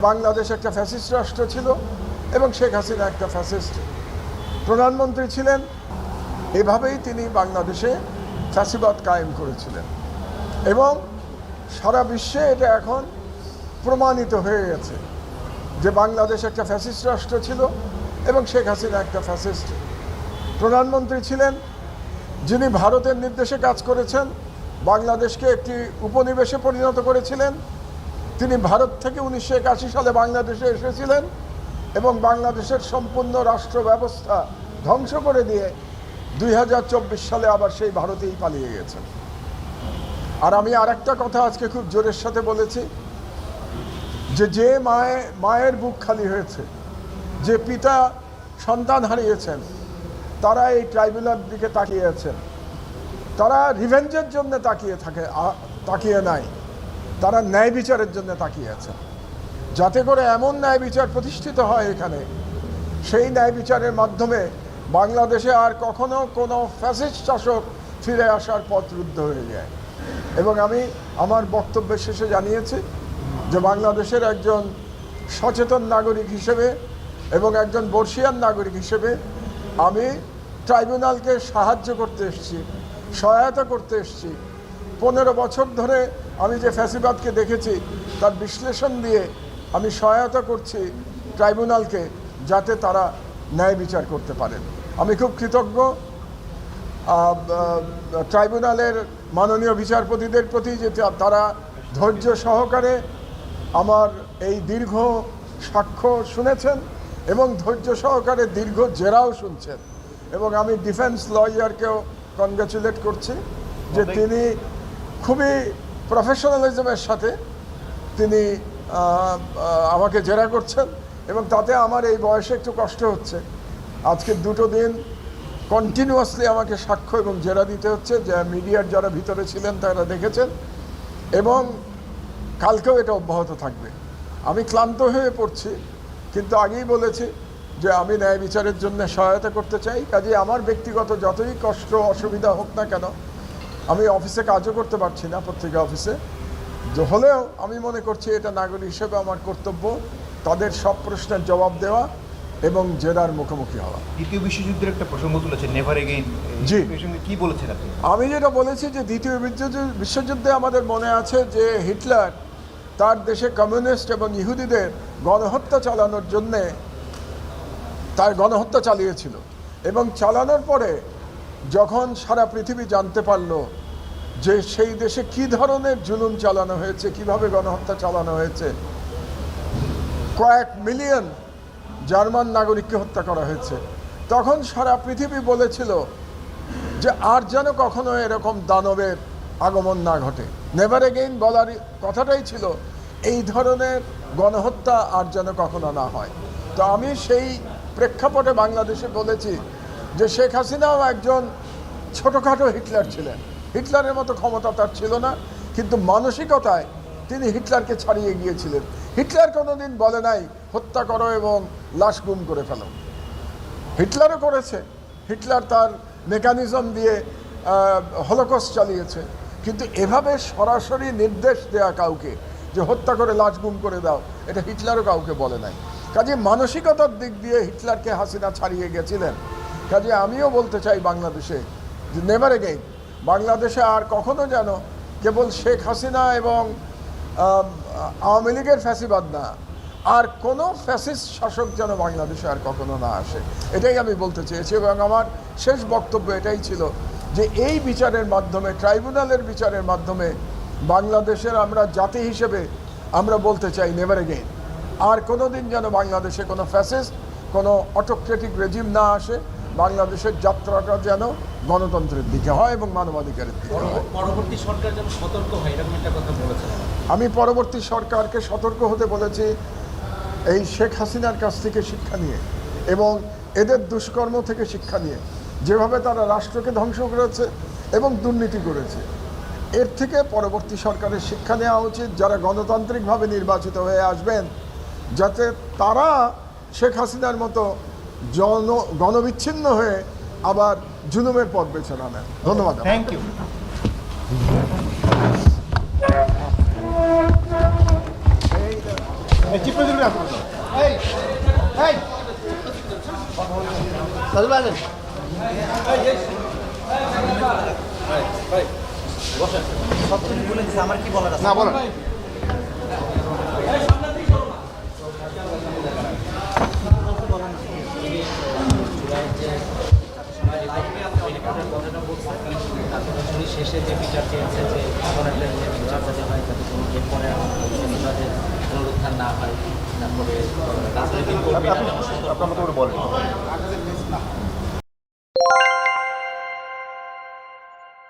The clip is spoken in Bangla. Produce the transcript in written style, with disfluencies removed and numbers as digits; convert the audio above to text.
বাংলাদেশ একটা ফ্যাসিস্ট রাষ্ট্র ছিল এবং শেখ হাসিনা একটা ফ্যাসিস্ট প্রধানমন্ত্রী ছিলেন। এভাবেই তিনি বাংলাদেশে ফ্যাসিবাদ কায়েম করেছিলেন এবং সারা বিশ্বে এটা এখন প্রমাণিত হয়ে গেছে যে বাংলাদেশ একটা ফ্যাসিস্ট রাষ্ট্র ছিল এবং শেখ হাসিনা একটা ফ্যাসিস্ট প্রধানমন্ত্রী ছিলেন, যিনি ভারতের নির্দেশে কাজ করেছেন, বাংলাদেশকে একটি উপনিবেশে পরিণত করেছিলেন। তিনি ভারত থেকে 1981 সালে বাংলাদেশে এসেছিলেন এবং বাংলাদেশের সম্পূর্ণ রাষ্ট্র ব্যবস্থা ধ্বংস করে দিয়ে 2024 সালে আবার সেই ভারতেই পালিয়ে গেছেন। আর আমি আরেকটা কথা আজকে খুব জোরের সাথে বলেছি যে মায়ের বুক খালি হয়েছে, যে পিতা সন্তান হারিয়েছেন, তারা এই ট্রাইব্যুনাল দিকে তাকিয়ে আছেন। তারা রিভেঞ্জের জন্য তাকিয়ে নাই, তারা ন্যায় বিচারের জন্য তাকিয়ে আছেন, যাতে করে এমন ন্যায় বিচার প্রতিষ্ঠিত হয় এখানে, সেই ন্যায় বিচারের মাধ্যমে বাংলাদেশে আর কখনো কোনো ফ্যাসিস্ট শাসক ফিরে আসার পথ রুদ্ধ হয়ে যায়। এবং আমি আমার বক্তব্যের শেষে জানিয়েছি যে বাংলাদেশের একজন সচেতন নাগরিক হিসেবে এবং একজন বর্ষিয়ান নাগরিক হিসেবে আমি ট্রাইব্যুনালকে সাহায্য করতে এসেছি, সহায়তা করতে এসেছি। 15 বছর ধরে আমি যে ফ্যাসিবাদকে দেখেছি তার বিশ্লেষণ দিয়ে আমি সহায়তা করছি ট্রাইব্যুনালকে, যাতে তারা ন্যায় বিচার করতে পারেন। আমি খুব কৃতজ্ঞ ট্রাইব্যুনালের মাননীয় বিচারপতিদের প্রতি, যে তারা ধৈর্য সহকারে আমার এই দীর্ঘ সাক্ষ্য শুনেছেন এবং ধৈর্য সহকারে দীর্ঘ জেরাও শুনছেন। এবং আমি ডিফেন্স লয়ারকেও কনগ্রাচুলেট করছি যে তিনি খুবই প্রফেশনালিজমের সাথে তিনি আমাকে জেরা করছেন এবং তাতে আমার এই বয়সে একটু কষ্ট হচ্ছে। আজকে 2 দিন কন্টিনিউয়াসলি আমাকে সাক্ষ্য এবং জেরা দিতে হচ্ছে, যে মিডিয়ার যারা ভিতরে ছিলেন তারা দেখেছেন, এবং কালকেও এটা অব্যাহত থাকবে। আমি ক্লান্ত হয়ে পড়ছি, কিন্তু আগেই বলেছি যে আমি ন্যায় বিচারের জন্য সহায়তা করতে চাই। কাজে আমার ব্যক্তিগত যতই কষ্ট অসুবিধা হোক না কেন, আমি অফিসে কাজও করতে পারছি না, পত্রিকা অফিসে হলেও আমি মনে করছি এটা নাগরিক হিসেবে আমার কর্তব্য তাদের সব প্রশ্নের জবাব দেওয়া এবং জেরার মুখোমুখি হওয়া। দ্বিতীয় বিশ্বযুদ্ধের একটা প্রসঙ্গ তুলেছেন, নেভার এগেইন। জি, কি বলেছেন আপনি? আমি যেটা বলেছি যে দ্বিতীয় বিশ্বযুদ্ধে আমাদের মনে আছে যে হিটলার তার দেশে কমিউনিস্ট এবং ইহুদিদের গণহত্যা চালানোর জন্যে তার গণহত্যা চালিয়েছিল, এবং চালানোর পরে যখন সারা পৃথিবী জানতে পারল যে সেই দেশে কী ধরনের জুলুম চালানো হয়েছে, কিভাবে গণহত্যা চালানো হয়েছে, কয়েক মিলিয়ন জার্মান নাগরিককে হত্যা করা হয়েছে, তখন সারা পৃথিবী বলেছিল যে আর যেন কখনো এরকম দানবের আগমন না ঘটে। নেভার এগেইন বলার কথাটাই ছিল এই ধরনের গণহত্যা আর যেন কখনো না হয়। তো আমি সেই প্রেক্ষাপটে বাংলাদেশে বলেছি যে শেখ হাসিনাও একজন ছোটোখাটো হিটলার ছিলেন, হিটলারের মতো ক্ষমতা তার ছিল না, কিন্তু মানসিকতায় তিনি হিটলারকে ছাড়িয়ে গিয়েছিলেন। হিটলার কোনোদিন বলে নাই হত্যা করো এবং লাশ গুম করে ফেলো, হিটলারও করেছে। হিটলার তার মেকানিজম দিয়ে হলোকস্ট চালিয়েছে, কিন্তু এভাবে সরাসরি নির্দেশ দেয়া কাউকে যে হত্যা করে লাশ গুম করে দাও, এটা হিটলারও কাউকে বলে নাই। কাজে মানসিকতার দিক দিয়ে হিটলারকে হাসিনা ছাড়িয়ে গেছিলেন। কাজে আমিও বলতে চাই বাংলাদেশে যে নেভার এগেইন, বাংলাদেশে আর কখনো যেন কেবল শেখ হাসিনা এবং আওয়ামী লীগের ফ্যাসিবাদ না, আর কোনো ফ্যাসিস্ট শাসক যেন বাংলাদেশে আর কখনো না আসে, এটাই আমি বলতে চেয়েছি। এবং আমার শেষ বক্তব্য এটাই ছিল যে এই বিচারের মাধ্যমে, ট্রাইব্যুনালের বিচারের মাধ্যমে বাংলাদেশের আমরা জাতি হিসেবে আমরা বলতে চাই নেভার এগেইন, আর কোনো দিন যেন বাংলাদেশে কোনো ফ্যাসিস্ট, কোনো অটোক্রেটিক রেজিম না আসে। বাংলাদেশের যাত্রাটা যেন গণতন্ত্রের দিকে হয় এবং মানবাধিকারের দিকে হয়। পরবর্তী সরকার যেন সতর্ক হয়, এরকম একটা কথা বলেছেন। আমি পরবর্তী সরকারকে সতর্ক হতে বলেছি এই শেখ হাসিনার কাছ থেকে শিক্ষা নিয়ে এবং এদের দুষ্কর্ম থেকে শিক্ষা নিয়ে, যেভাবে তারা রাষ্ট্রকে ধ্বংস করেছে এবং দুর্নীতি করেছে, এর থেকে পরবর্তী সরকারের শিক্ষা নেওয়া উচিত। যারা গণতান্ত্রিকভাবে নির্বাচিত হয়ে আসবেন, যাতে তারা শেখ হাসিনার মতো গণবিচ্ছিন্ন হয়ে আবার জুলুমের পথ বেছে না নেন। ধন্যবাদ। Thank you. শুনে আসুন এই এই সাজু আসেন সব কিছু বলে দিচ্ছে, আমার কি বলার আছে? না বলেন শেষে যে বিচার চেয়েছে যে অপরাধের যে বিচার যাতে হয় যাতে কোনো এরপরে সন্ত্রাসের পুনরুদ্ধার না হয়, তারপরে রাজনৈতিক কর্মীরা যেন আপনার মতো করে বলেন